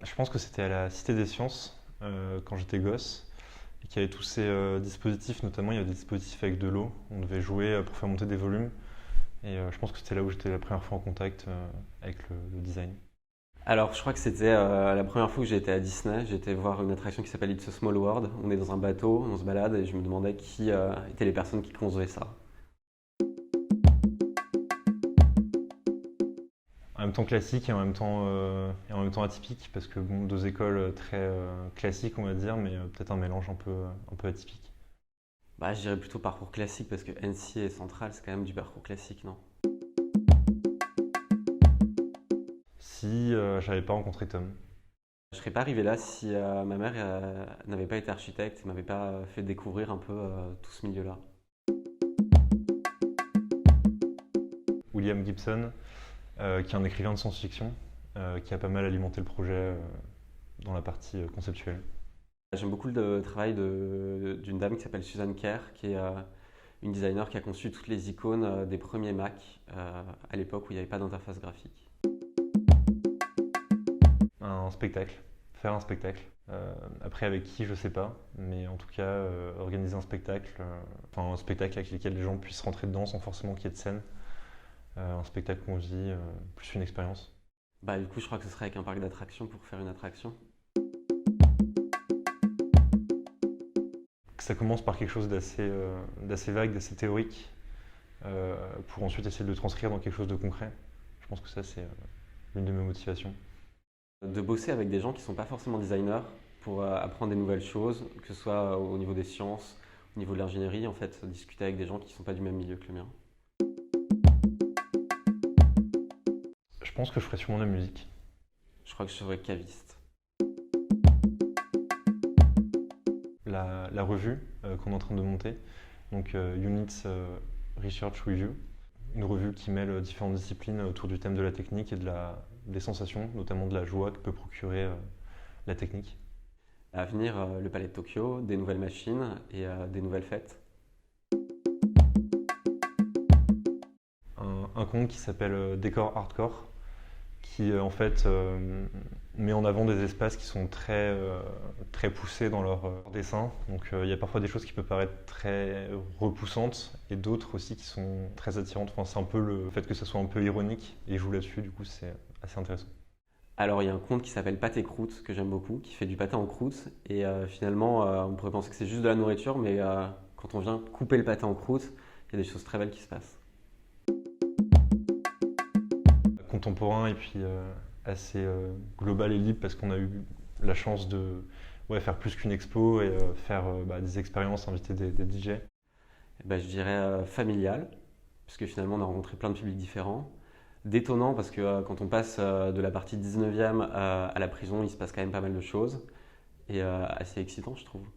Je pense que c'était à la Cité des Sciences quand j'étais gosse et qu'il y avait tous ces dispositifs, notamment il y avait des dispositifs avec de l'eau. On devait jouer pour faire monter des volumes et je pense que c'était là où j'étais la première fois en contact avec le design. Alors, je crois que c'était la première fois que j'ai été à Disney. J'ai été voir une attraction qui s'appelle It's a Small World. On est dans un bateau, on se balade et je me demandais qui étaient les personnes qui concevaient ça. En même temps classique et en même temps atypique parce que bon, deux écoles très classiques on va dire, mais peut-être un mélange un peu atypique. Bah, je dirais plutôt parcours classique parce que NC et Central, c'est quand même du parcours classique, non? Si j'avais pas rencontré Tom. Je serais pas arrivé là si ma mère n'avait pas été architecte et m'avait pas fait découvrir un peu tout ce milieu-là. William Gibson, qui est un écrivain de science-fiction, qui a pas mal alimenté le projet dans la partie conceptuelle. J'aime beaucoup le travail d'une dame qui s'appelle Susan Kerr, qui est une designer qui a conçu toutes les icônes des premiers Mac à l'époque où il n'y avait pas d'interface graphique. Un spectacle, faire un spectacle. Après avec qui je sais pas, mais en tout cas organiser un spectacle, enfin un spectacle avec lequel les gens puissent rentrer dedans sans forcément qu'il y ait de scène. Un spectacle qu'on vit, plus une expérience. Bah, du coup, je crois que ce serait avec un parc d'attractions pour faire une attraction. Ça commence par quelque chose d'assez vague, d'assez théorique, pour ensuite essayer de le transcrire dans quelque chose de concret. Je pense que ça c'est l'une de mes motivations. De bosser avec des gens qui ne sont pas forcément designers pour apprendre des nouvelles choses, que ce soit au niveau des sciences, au niveau de l'ingénierie, en fait, discuter avec des gens qui ne sont pas du même milieu que le mien. Je pense que je ferais sûrement de la musique. Je crois que je serais caviste. La revue qu'on est en train de monter, donc Units Research Review, une revue qui mêle différentes disciplines autour du thème de la technique et des sensations, notamment de la joie que peut procurer la technique. À venir, le Palais de Tokyo, des nouvelles machines et des nouvelles fêtes. Un compte qui s'appelle Décor Hardcore, qui en fait met en avant des espaces qui sont très poussés dans leur dessin. Donc il y a parfois des choses qui peuvent paraître très repoussantes et d'autres aussi qui sont très attirantes. Enfin, c'est un peu le fait que ça soit un peu ironique et il joue là-dessus, du coup c'est assez intéressant. Alors, il y a un compte qui s'appelle Pâté Croûte, que j'aime beaucoup, qui fait du pâté en croûte. Et finalement, on pourrait penser que c'est juste de la nourriture, mais quand on vient couper le pâté en croûte, il y a des choses très belles qui se passent. Contemporain et puis assez global et libre parce qu'on a eu la chance de faire plus qu'une expo et faire des expériences, inviter des DJ. Eh ben, je dirais familial, puisque finalement, on a rencontré plein de publics différents. Détonnant, parce que quand on passe de la partie 19e à la prison, il se passe quand même pas mal de choses. Et assez excitant, je trouve.